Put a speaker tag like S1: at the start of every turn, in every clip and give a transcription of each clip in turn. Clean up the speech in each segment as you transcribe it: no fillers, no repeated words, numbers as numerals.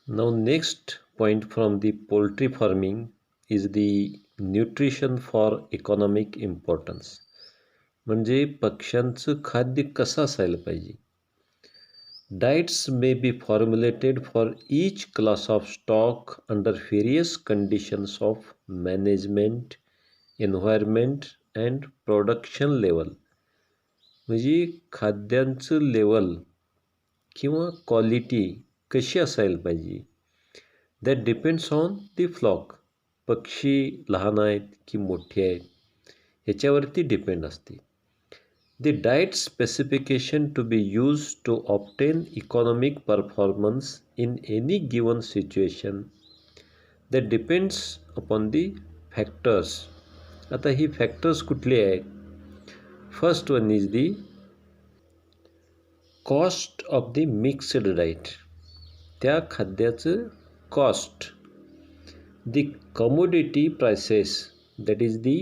S1: Now, next point from the poultry farming is the nutrition for economic importance. म्हणजे पक्ष्यांचं खाद्य कसं असायला पाहिजे. Diets may be formulated for each class of stock under various conditions of management, environment and production level. म्हणजे खाद्यांचं level किंवा quality कशी असायला पाहिजे. That depends on the flock. पक्षी लहान आहेत की मोठे आहेत ह्याच्यावरती डिपेंड असते. The diet specification to be used to obtain economic performance in any given situation that depends upon the factors. आता ही फॅक्टर्स कुठली आहेत? First one is the cost of the mixed diet. त्या खाद्याचं cost. The commodity prices, that is the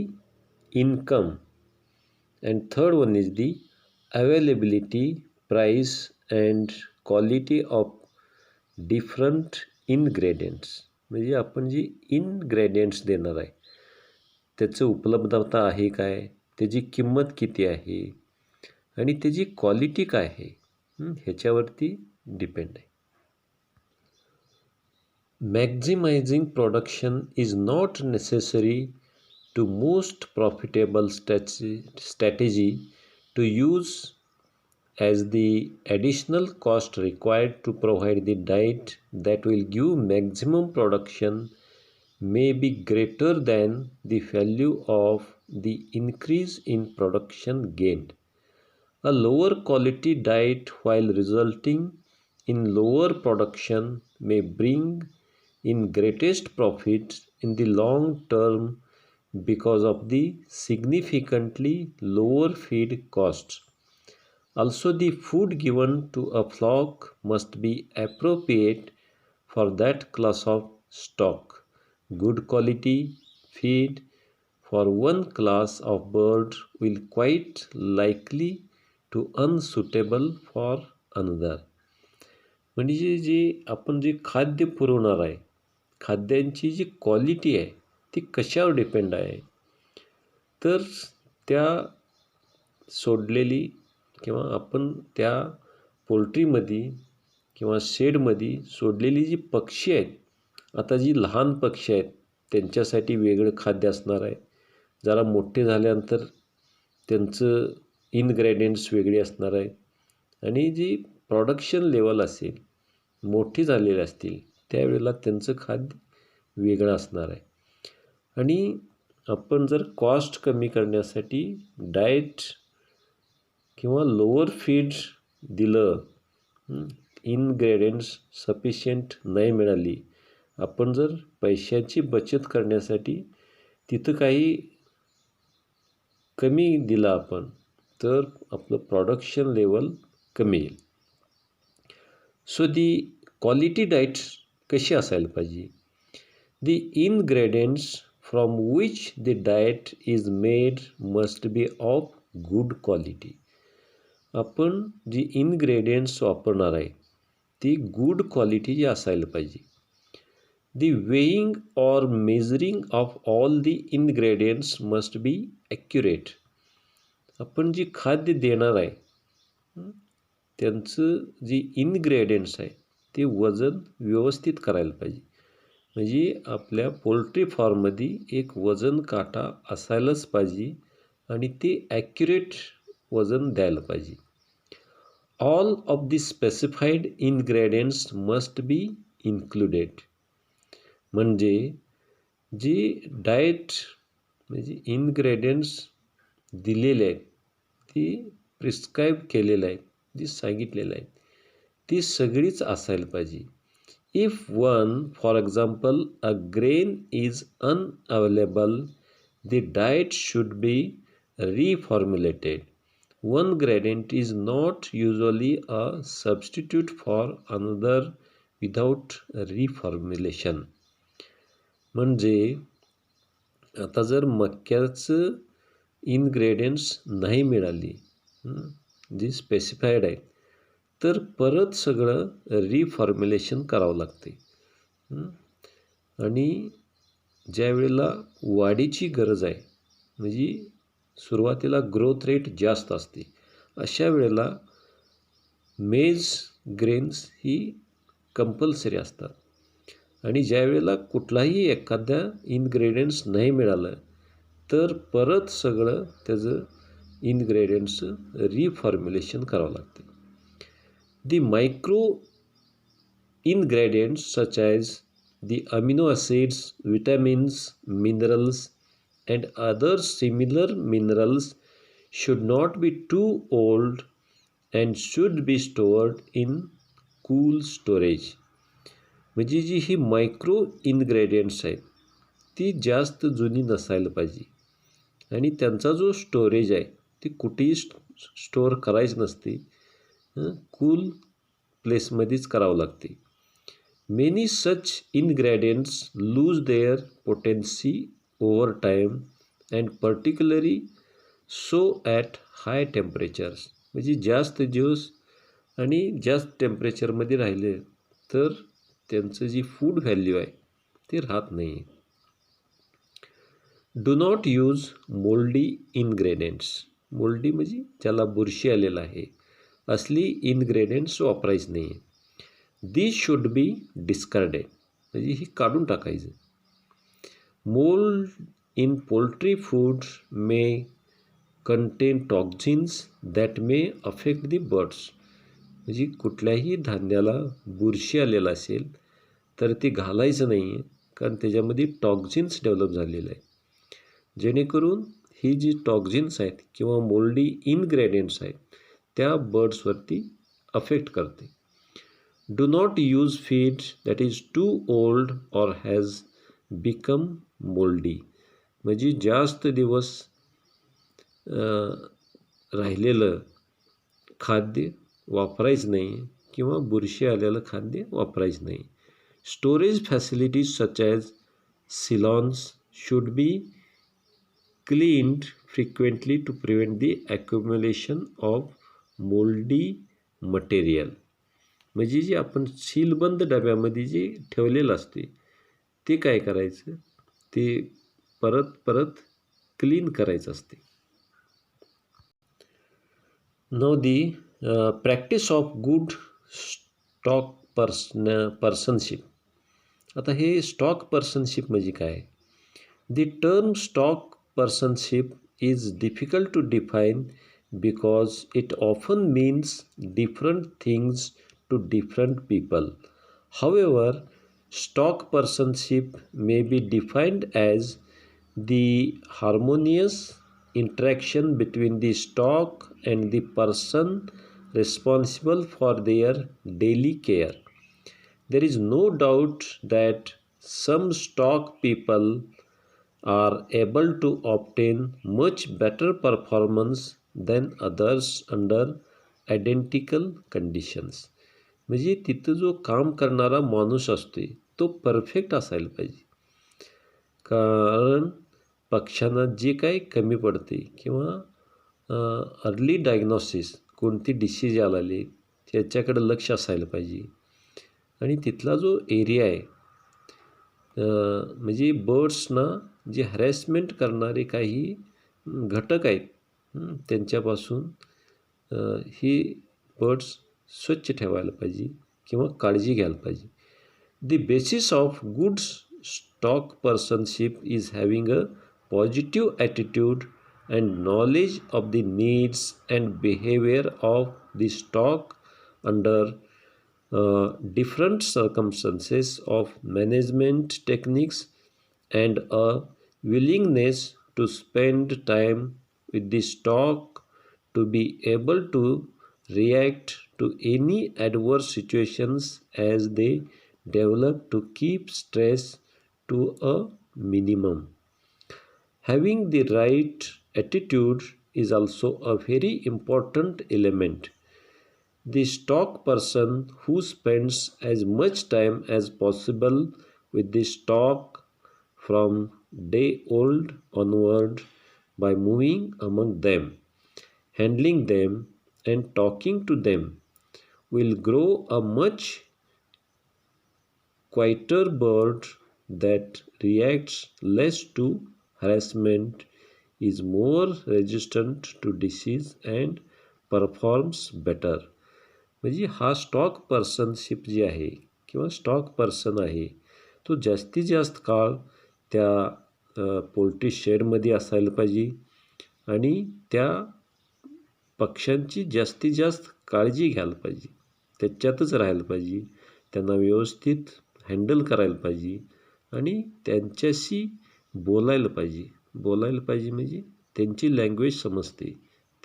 S1: income. And third one is the availability, price and quality of different ingredients. म्हणजे आपण जी ingredients देणार आहे त्याचं उपलब्धता आहे काय, त्याची किंमत किती आहे आणि त्याची क्वालिटी काय आहे ह्याच्यावरती डिपेंड आहे. Maximising production is not necessary to most profitable strategy to use, as the additional cost required to provide the diet that will give maximum production may be greater than the value of the increase in production gained. A lower quality diet, while resulting in lower production, may bring in greatest profit in the long term because of the significantly lower feed costs. Also, the food given to a flock must be appropriate for that class of stock. Good quality feed for one class of bird will quite likely to unsuitable for another. म्हणजे जे आपण जे खाद्य पुरवणार आहे, खाद्यांची जी quality आहे ती कशावर डिपेंड आहे. तर त्या सोडलेली किंवा आपण त्या पोल्ट्रीमध्ये किंवा शेडमध्ये सोडलेली जी पक्षी आहेत, आता जी लहान पक्षी आहेत त्यांच्यासाठी वेगळं खाद्य असणार आहे. जरा मोठे झाल्यानंतर त्यांचं इनग्रेडियंट्स वेगळे असणार आहेत आणि जी प्रोडक्शन लेवल असेल, मोठी झालेली असतील त्यावेळेला त्यांचं खाद्य वेगळं असणार आहे. आणि आपण जर कॉस्ट कमी करण्यासाठी डाएट किंवा लोअर फीड दिलं, इनग्रेडियंट्स सफिशियंट नाही मिळाली, आपण जर पैशाची बचत करण्यासाठी तिथं काही कमी दिलं आपण तर आपलं प्रोडक्शन लेवल कमी येईल. सो दी क्वालिटी डाएट्स कशी असायला पाहिजे. The ingredients from which the diet is made must be of good quality. आपण जी इनग्रेडियंट्स वापरणार आहे ती गुड क्वालिटीची असायला पाहिजे. The weighing or measuring of all the ingredients must be accurate. आपण जी खाद्य देणार आहे त्यांचं जी इनग्रेडियंट्स आहे ते वजन व्यवस्थित करायला पाहिजे. म्हणजे आपल्या पोल्ट्री फार्ममध्ये एक वजन काटा असायलाच पाहिजे आणि ते ॲक्युरेट वजन द्यायला पाहिजे. All of the specified ingredients must be included. म्हणजे जी डाएट म्हणजे इनग्रेडियंट्स दिलेले आहेत ती प्रिस्क्राईब केलेलं आहे, जी सांगितलेलं आहे ती सगळीच असायला पाहिजे. If one, for example, a grain is unavailable, the diet should be reformulated. One gradient is not usually a substitute for another without reformulation. म्हणजे आता जर मक्याचं इनग्रेडियंट्स नाही मिळाली जी स्पेसिफाईड आहे तर परत सगळं रिफॉर्म्युलेशन करावं लागते. हं? आणि ज्या वेळेला वाढीची गरज आहे, म्हणजे सुरुवातीला ग्रोथ रेट जास्त असते, अशा वेळेला मेज ग्रेन्स ही कंपल्सरी असतात. आणि ज्या वेळेला कुठलाही एखाद्या इन्ग्रेडियंट्स नाही मिळालं तर परत सगळं त्याचं इन्ग्रेडियंट्सचं रिफॉर्म्युलेशन करावं लागतं. The micro ingredients such as the amino acids, vitamins, minerals, and other similar minerals should not be too old and should be stored in cool storage. म्हणजे जी ही मायक्रो इन्ग्रेडियंट्स आहेत ती जास्त जुनी नसायला पाहिजे आणि त्यांचा जो स्टोरेज आहे ती कुठेही स्टोअर करायची नसते, कूल प्लेसमध्येच करावं लागते. Many such ingredients lose their potency over time and particularly so at high temperatures. म्हणजे जास्त दिवस आणि जास्त टेम्परेचरमध्ये राहिले तर त्यांचं जी फूड व्हॅल्यू आहे ते राहत नाही. Do not use mouldy ingredients. Mouldy म्हणजे ज्याला बुरशी आलेला आहे असली इन्ग्रेडियंट्स वापरायचं नाही आहे. दिस शुड बी डिस्कार्डेड, म्हणजे ही काढून टाकायचं. Mould in poultry food may contain toxins that may affect the birds. म्हणजे कुठल्याही धान्याला बुरशी आलेला असेल तर ते घालायचं नाही आहे, कारण त्याच्यामध्ये टॉक्झिन्स डेव्हलप झालेलं आहे, जेणेकरून ही जी टॉक्झिन्स आहेत किंवा मोल्डी इन्ग्रेडियंट्स आहेत त्या बर्ड्सवरती अफेक्ट करते. Do not use feed that is too old or has become mouldy. म्हणजे जास्त दिवस राहिलेलं खाद्य वापरायचं नाही किंवा बुरशी आलेलं खाद्य वापरायचं नाही. Storage facilities such as silos should be cleaned frequently to prevent the accumulation of moldy material. म्हणजे जे आपण सीलबंद डब्यामध्ये जे ठेवलेलं असते ते काय करायचं, ते परत परत क्लीन करायचं असते. Now the practice of good stock personship. आता हे स्टॉक पर्सनशिप म्हणजे काय? The term stock personship is difficult to define because it often means different things to different people. However, stock personship may be defined as the harmonious interaction between the stock and the person responsible for their daily care. There is no doubt that some stock people are able to obtain much better performance than others under identical conditions. म्हणजे तिथं जो काम करणारा माणूस असतो तो perfect असायला पाहिजे, कारण पक्ष्यांना जे काही कमी पडते किंवा अर्ली डायग्नॉसिस कोणती डिसीज आलेली त्याच्याकडे लक्ष असायला पाहिजे. आणि तिथला जो एरिया आहे, म्हणजे बर्ड्सना जे हॅरॅसमेंट करणारे काही घटक आहेत त्यांच्यापासून ही बर्ड्स स्वच्छ ठेवायला पाहिजे किंवा काळजी घ्यायला पाहिजे. The basis of good stock personship is having a positive attitude and knowledge of the needs and behaviour of the stock under different circumstances of management techniques and a willingness to spend time with the stock to be able to react to any adverse situations as they develop to keep stress to a minimum. Having the right attitude is also a very important element. The stock person who spends as much time as possible with the stock from day old onward by moving among them, handling them and talking to them will grow a much quieter bird that reacts less to harassment is more resistant to disease and performs better. म्हणजे हा stock पर्सनशिप जी आहे किंवा stock person आहे तो जास्तीत जास्त काळ त्या पोल्ट्री शेडमध्ये असायला पाहिजे आणि त्या पक्ष्यांची जास्तीत जास्त काळजी घ्यायला पाहिजे, त्याच्यातच राहायला पाहिजे, त्यांना व्यवस्थित हँडल करायला पाहिजे आणि त्यांच्याशी बोलायला पाहिजे. बोलायला पाहिजे म्हणजे त्यांची लँग्वेज समजते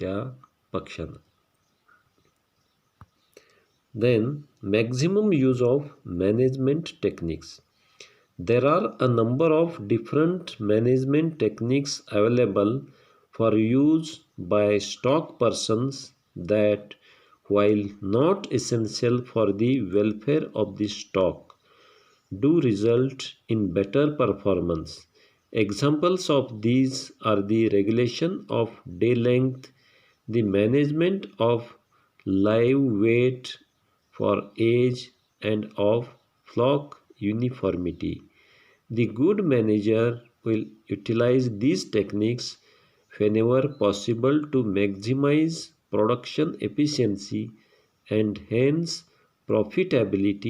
S1: त्या पक्ष्यांना. Then, maximum use of management techniques. There are a number of different management techniques available for use by stock persons that, while not essential for the welfare of the stock, do result in better performance. Examples of these are the regulation of day length, the management of live weight for age, and of flock uniformity. The good manager will utilize these techniques whenever possible to maximize production efficiency and hence profitability